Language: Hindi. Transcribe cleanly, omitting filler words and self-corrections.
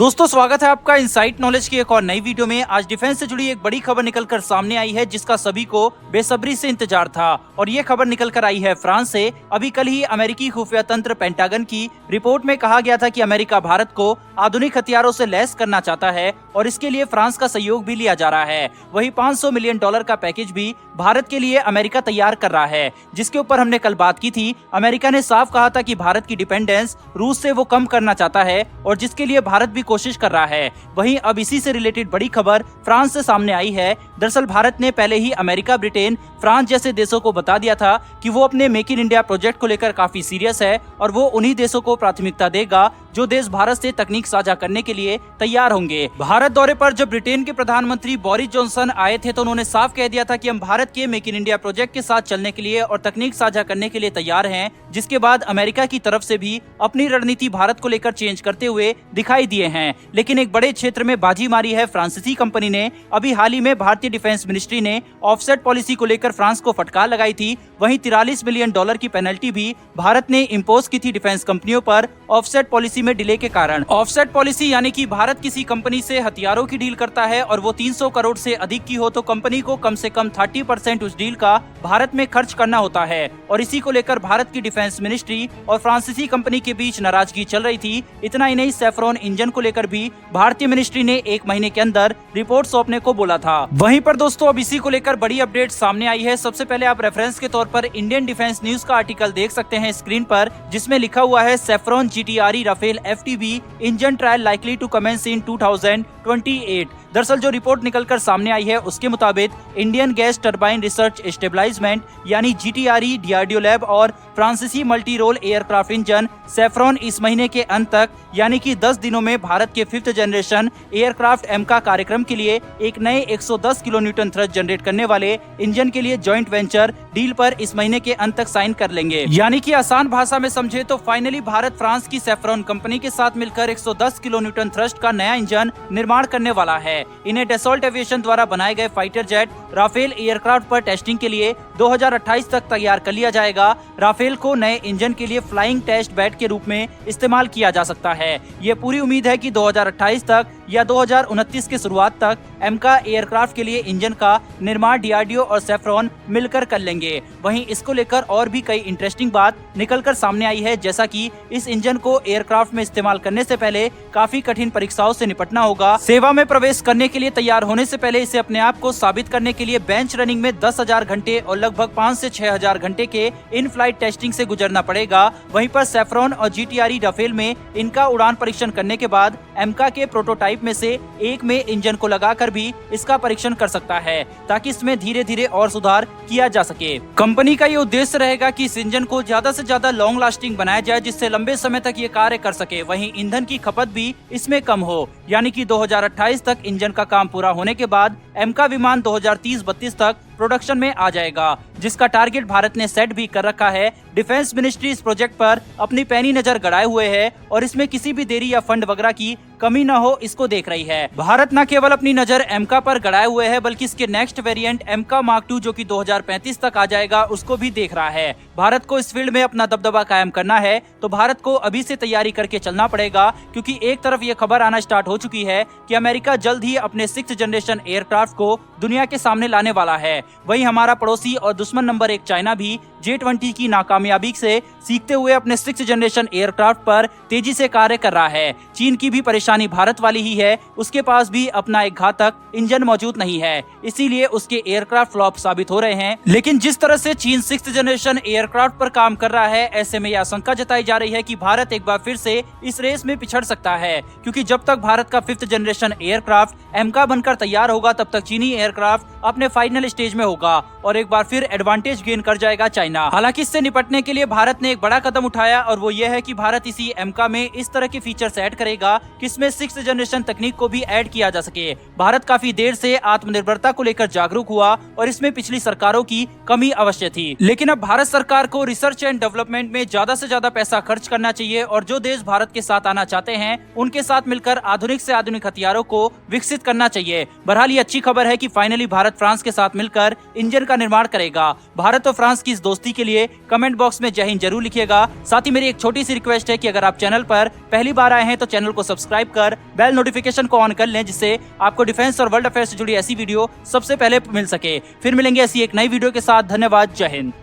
दोस्तों स्वागत है आपका इनसाइट नॉलेज की एक और नई वीडियो में। आज डिफेंस से जुड़ी एक बड़ी खबर निकलकर सामने आई है जिसका सभी को बेसब्री से इंतजार था और ये खबर निकलकर आई है फ्रांस से। अभी कल ही अमेरिकी खुफिया तंत्र पेंटागन की रिपोर्ट में कहा गया था कि अमेरिका भारत को आधुनिक हथियारों से लैस करना चाहता है और इसके लिए फ्रांस का सहयोग भी लिया जा रहा है। वहीं $500 मिलियन का पैकेज भी भारत के लिए अमेरिका तैयार कर रहा है, जिसके ऊपर हमने कल बात की थी। अमेरिका ने साफ कहा था कि भारत की डिपेंडेंस रूस से वो कम करना चाहता है और जिसके लिए भारत भी कोशिश कर रहा है। वहीं अब इसी से रिलेटेड बड़ी खबर फ्रांस से सामने आई है। दरअसल भारत ने पहले ही अमेरिका, ब्रिटेन, फ्रांस जैसे देशों को बता दिया था कि वो अपने मेक इन इंडिया प्रोजेक्ट को लेकर काफी सीरियस है और वो उन्हीं देशों को प्राथमिकता देगा जो देश भारत से तकनीक साझा करने के लिए तैयार होंगे। भारत दौरे पर जब ब्रिटेन के प्रधानमंत्री बोरिस जॉनसन आए थे तो उन्होंने साफ कह दिया था कि हम भारत के मेक इन इंडिया प्रोजेक्ट के साथ चलने के लिए और तकनीक साझा करने के लिए तैयार हैं। जिसके बाद अमेरिका की तरफ से भी अपनी रणनीति भारत को लेकर चेंज करते हुए दिखाई दिए हैं। लेकिन एक बड़े क्षेत्र में बाजी मारी है फ्रांसीसी कंपनी ने। अभी हाल ही में भारतीय डिफेंस मिनिस्ट्री ने ऑफसेट पॉलिसी को लेकर फ्रांस को फटकार लगाई थी। वहीं $43 मिलियन की पेनल्टी भी भारत ने इम्पोज की थी डिफेंस कंपनियों पर ऑफसेट पॉलिसी में डिले के कारण। ऑफसेट पॉलिसी यानी कि भारत किसी कंपनी से हथियारों की डील करता है और वो 300 करोड़ से अधिक की हो तो कंपनी को कम से कम 30% उस डील का भारत में खर्च करना होता है। और इसी को लेकर भारत की डिफेंस मिनिस्ट्री और फ्रांसीसी कंपनी के बीच नाराजगी चल रही थी। इतना ही नहीं, सैफ्रॉन इंजन को लेकर भी भारतीय मिनिस्ट्री ने 1 महीने के अंदर रिपोर्ट सौंपने को बोला था। वहीं पर दोस्तों अब इसी को लेकर बड़ी अपडेट सामने आई है। सबसे पहले आप रेफरेंस के तौर पर इंडियन डिफेंस न्यूज का आर्टिकल देख सकते हैं स्क्रीन पर, जिसमें लिखा हुआ है Safran GTRE Rafale FTV engine trial likely to commence in 2028। दरअसल जो रिपोर्ट निकलकर सामने आई है उसके मुताबिक Indian gas turbine research establishment यानी GTRE, DRDO लैब और फ्रांसीसी multi role aircraft engine Safran इस महीने के अंत तक यानी कि 10 दिनों में भारत के 5th जनरेशन एयरक्राफ्ट एमका कार्यक्रम के लिए एक नए 110 किलोन्यूटन थ्रस्ट जनरेट करने वाले इंजन के लिए जॉइंट वेंचर डील पर इस महीने के अंत तक साइन कर लेंगे। यानी कि आसान भाषा में समझे तो फाइनली भारत फ्रांस की सैफ्रॉन कंपनी के साथ मिलकर 110 किलोन्यूटन थ्रस्ट का नया इंजन निर्माण करने वाला है। इन्हें डसॉल्ट एविएशन द्वारा बनाए गए फाइटर जेट राफेल एयरक्राफ्ट पर टेस्टिंग के लिए 2028 तक तैयार कर लिया जाएगा। राफेल को नए इंजन के लिए फ्लाइंग टेस्ट बेड के रूप में इस्तेमाल किया जा सकता है। ये पूरी उम्मीद है कि 2028 तक या 2029 के शुरुआत तक एमका एयरक्राफ्ट के लिए इंजन का निर्माण DRDO और सैफ्रॉन मिलकर कर लेंगे। वहीं इसको लेकर और भी कई इंटरेस्टिंग बात निकलकर सामने आई है, जैसा कि इस इंजन को एयरक्राफ्ट में इस्तेमाल करने से पहले काफी कठिन परीक्षाओं से निपटना होगा। सेवा में प्रवेश करने के लिए तैयार होने से पहले इसे अपने आप को साबित करने के लिए बेंच रनिंग में 10,000 घंटे और लगभग 5 से 6,000 घंटे के इन फ्लाइट टेस्टिंग से गुजरना पड़ेगा। वहीं पर सैफ्रॉन और GTRE राफेल में इनका उड़ान परीक्षण करने के बाद एमका के प्रोटोटाइप में से एक में इंजन को लगाकर भी इसका परीक्षण कर सकता है ताकि इसमें धीरे धीरे और सुधार किया जा सके। कंपनी का ये उद्देश्य रहेगा कि इस इंजन को ज्यादा से ज्यादा लॉन्ग लास्टिंग बनाया जाए जिससे लंबे समय तक ये कार्य कर सके। वहीं ईंधन की खपत भी इसमें कम हो, यानी कि 2028 तक इंजन का काम पूरा होने के बाद एमका विमान 2030-32 तक प्रोडक्शन में आ जाएगा, जिसका टारगेट भारत ने सेट भी कर रखा है। डिफेंस मिनिस्ट्री इस प्रोजेक्ट पर अपनी पैनी नजर गड़ाए हुए है और इसमें किसी भी देरी या फंड वगैरह की कमी न हो इसको देख रही है। भारत न केवल अपनी नजर एमका पर गड़ाए हुए है बल्कि इसके नेक्स्ट वेरिएंट एमका मार्क 2 जो कि 2035 तक आ जाएगा उसको भी देख रहा है। भारत को इस फील्ड में अपना दबदबा कायम करना है तो भारत को अभी से तैयारी करके चलना पड़ेगा, क्योंकि एक तरफ ये खबर आना स्टार्ट हो चुकी है कि अमेरिका जल्द ही अपने 6th जनरेशन एयरक्राफ्ट को दुनिया के सामने लाने वाला है। वहीं हमारा पड़ोसी और दुश्मन नंबर 1 चाइना भी J-20 की नाकामयाबी से सीखते हुए अपने 6th जनरेशन एयरक्राफ्ट पर तेजी से कार्य कर रहा है। चीन की भी परेशानी भारत वाली ही है, उसके पास भी अपना एक घातक इंजन मौजूद नहीं है, इसीलिए उसके एयरक्राफ्ट फ्लॉप साबित हो रहे हैं। लेकिन जिस तरह से चीन 6th जनरेशन एयरक्राफ्ट पर काम कर रहा है, ऐसे में यह आशंका जताई जा रही है कि भारत एक बार फिर से इस रेस में पिछड़ सकता है, क्योंकि जब तक भारत का 5th जनरेशन एयरक्राफ्ट एमका बनकर तैयार होगा तब तक चीनी एयरक्राफ्ट अपने फाइनल स्टेज में होगा और एक बार फिर एडवांटेज गेन कर जाएगा चाइना। हालांकि इससे निपटने के लिए भारत ने एक बड़ा कदम उठाया और वो ये है कि भारत इसी एमका में इस तरह के फीचर्स ऐड करेगा कि इसमें 6th जनरेशन तकनीक को भी ऐड किया जा सके। भारत काफी देर से आत्मनिर्भरता को लेकर जागरूक हुआ और इसमें पिछली सरकारों की कमी अवश्य थी, लेकिन अब भारत सरकार को रिसर्च एंड डेवलपमेंट में ज्यादा से ज्यादा पैसा खर्च करना चाहिए और जो देश भारत के साथ आना चाहते हैं उनके साथ मिलकर आधुनिक से आधुनिक हथियारों को विकसित करना चाहिए। बहरहाल ये अच्छी खबर है कि फाइनली भारत फ्रांस के साथ मिलकर इंजन का निर्माण करेगा। भारत और फ्रांस की इस दोस्ती के लिए कमेंट बॉक्स में जय हिंद जरूर लिखिएगा। साथ ही मेरी एक छोटी सी रिक्वेस्ट है कि अगर आप चैनल पर पहली बार आए हैं तो चैनल को सब्सक्राइब कर बेल नोटिफिकेशन को ऑन कर लें, जिससे आपको डिफेंस और वर्ल्ड अफेयर्स से जुड़ी ऐसी वीडियो सबसे पहले मिल सके। फिर मिलेंगे ऐसी एक नई वीडियो के साथ। धन्यवाद। जय हिंद।